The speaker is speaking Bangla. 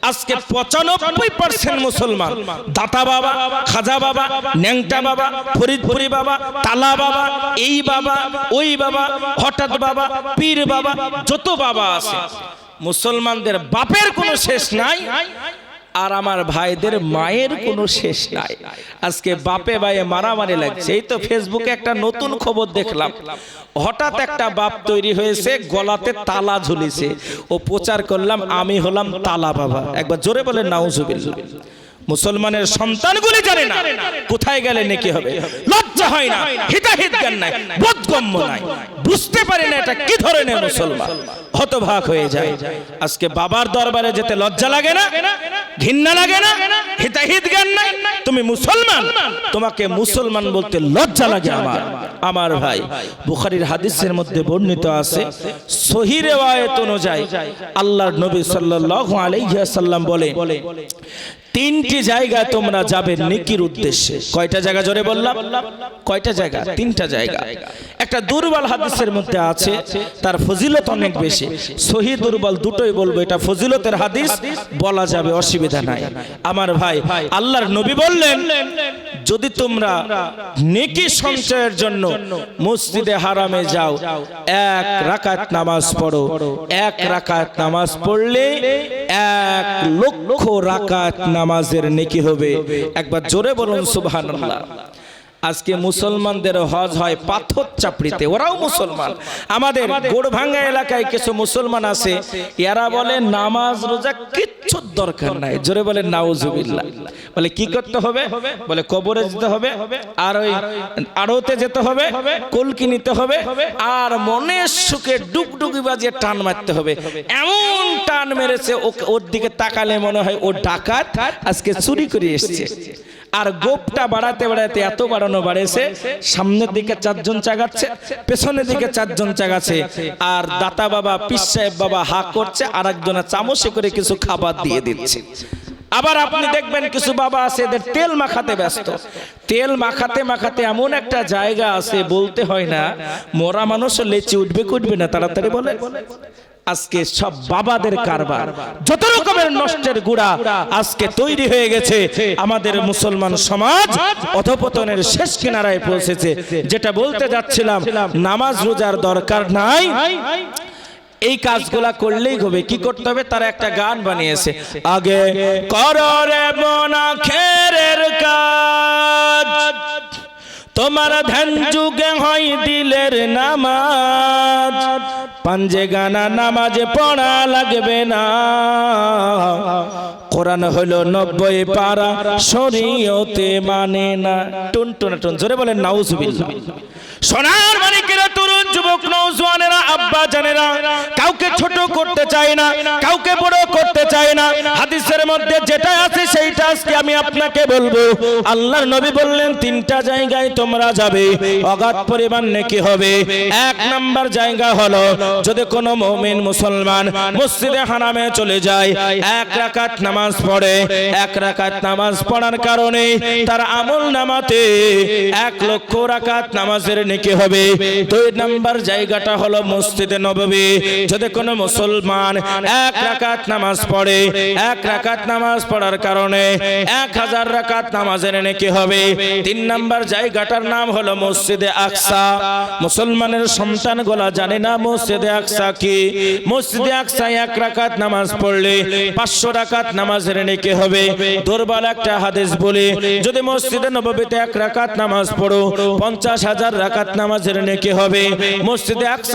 আজকে 95% মুসলমান দাতা বাবা, খাজা বাবা, ন্যাংটা বাবা, ফরিদপুরি বাবা, তালা বাবা, এই বাবা, ওই বাবা, হঠাৎ বাবা, পীর বাবা, যত বাবা আছে, মুসলমানদের বাপের কোনো শেষ নাই, আর আমার ভাইদের মায়ের কোনো শেষ নাই। আজকে বাপে ভাইয়ে মারামারি লাগছে। এই তো ফেসবুকে একটা নতুন খবর দেখলাম, হঠাৎ একটা বাপ তৈরি হয়েছে, গলাতে তালা ঝুলিছে, ও প্রচার করলাম আমি হলাম তালা বাবা। একবার জোরে বলেন নাউজুবিল্লাহ। মুসলমানের সন্তানগুলি জানে না কোথায় গেলে নেকি হবে, লজ্জা হয় না, হিতাহিত জ্ঞান নাই, বোধগম্য নাই, বুঝতে পারে না এটা কি ধরনের মুসলমান, হতভাগ হয়ে যায়। আজকে বাবার দরবারে যেতে লজ্জা লাগে না, ঘৃণা লাগে না, হিতাহিত জ্ঞান নাই, তুমি মুসলমান, তোমাকে মুসলমান বলতে লজ্জা লাগে। আমার ভাই, বুখারীর হাদিসের মধ্যে বর্ণিত আছে, সহিহ রিওয়ায়াত অনুযায়ী আল্লাহর নবী সাল্লাল্লাহু আলাইহি ওয়াসাল্লাম বলে, তিনটি জায়গা তোমরা যাবে নেকির উদ্দেশ্যে। কয়টা জায়গা জোরে বললাম? কয়টা জায়গা? তিনটা জায়গা। একটা দুর্বল হাদিসের মধ্যে আছে, তার ফজিলত অনেক বেশি। সহিহ দুর্বল দুটোই বলবো, এটা ফজিলতের হাদিস, বলা যাবে, অসুবিধা নাই। আমার ভাই, আল্লাহর নবী বললেন, যদি তোমরা নেকি সঞ্চয়ের জন্য মসজিদে হারামে যাও, এক রাকাত নামাজ পড়ো, এক রাকাত নামাজ পড়লে 1,00,000 রাকাত নামাজের নেকি হবে। একবার জোরে বলুন সুবহানাল্লাহ। আজকে মুসলমানদের হজ হয় পাথর চাপড়িতে, ওরাও মুসলমান। আমাদের গোড়ভাঙ্গা এলাকায় কিছু মুসলমান আছে, এরা বলে নামাজ রোজা কিচ্ছু দরকার নাই। জোরে বলে নাউজুবিল্লাহ। বলে কি করতে হবে? বলে কবরে যেতে হবে, আর ওই আড়তে যেতে হবে, কলকি নিতে হবে, আর মনের সুখে ডুগডুগি বাজিয়ে টান মারতে হবে। এমন টান মেরেছে ওর দিকে তাকালে মনে হয় ও ডাকাত, আজকে চুরি করে এসেছে। আর গোপটা বাড়াতে বাড়াতে এত বাড়ানো বাড়েছে, সামনের দিকে 4 জন চাগাচ্ছে, পেছনের দিকে 4 জন চাগাচ্ছে, আর দাতা বাবা, পীর সাহেব বাবা হা করছে, আর একজনের চামচে করে কিছু খাবার দিয়ে দিচ্ছে। আবার আপনি দেখবেন কিছু বাবা আছে, এদের তেল মাখাতে ব্যস্ত। তেল মাখাতে মাখাতে এমন একটা জায়গা আছে, বলতে হয় না, মরা মানুষ লেচে উঠবে কুটবে না, তাড়াতাড়ি বলে। আজকে সব বাবাদের কারবার, যত রকমের নষ্টের গুড়া আজকে তৈরি হয়ে গেছে। আমাদের মুসলমান সমাজ অধপতনের শেষ কিনারায় পৌঁছেছে। যেটা বলতে যাচ্ছিলাম, নামাজ রোজার দরকার নাই, এই কাজগুলা করলেই হবে। কি করতে হবে? তারা একটা গান বানিয়েছে, আগে করো রে মনা খেরের কাজ, তোমার ধ্যান যুগে হয় দিলের নামাজ, পাঞ্জে গানা নামাজে পড়া লাগবে না, কোরআন হলো 90 পারা, শরীয়তে মানে না। টুন টুন টুন জোরে বলেন নাউজুবিল্লাহ। সোনার মানিকেরা, তরুণ যুবক নওজওয়ানেরা, আব্বা জানেরা, কাউকে ছোট করতে চায় না, কাউকে বড় করতে চায় না। হাদিসের মধ্যে যেটা আছে সেইটা আজকে আমি আপনাকে বলবো। আল্লাহর নবী বললেন, 3টা জায়গায় তোমরা যাবে, অগাধ পরিমাণ নেকি হবে। 1 নাম্বার জায়গা হলো, যদি কোনো মুমিন মুসলমান মসজিদে হারামে চলে যায়, 1 রাকাত নামাজ পড়ে, 1 রাকাত নামাজ পড়ার কারণে তার আমল নামাতে 1,00,000 রাকাত নামাজের নেকি হবে। 2 নাম্বার জায়গাটা হলো মসজিদে নববী, যদি কোনো মুসলমান 1 রাকাত নামাজ পড়ে, 1 রাকাত নামাজ পড়ার কারণে 1000 রাকাত নামাজের নেকি হবে। 3 নাম্বার জায়গাটার নাম হলো মসজিদে আকসা। মুসলমানের সন্তানগুলা জানে না মসজিদে আকসা কি। মসজিদে আকসা 1 রাকাত নামাজ পড়লে 500 রাকাত নামাজের নেকি হবে। দুর্বল একটা হাদিস বলি, যদি মসজিদে নববীতে 1 রাকাত নামাজ পড়ো, 50,000 রাকাত নামাজের নেকি হবে। মসজিদে আকসা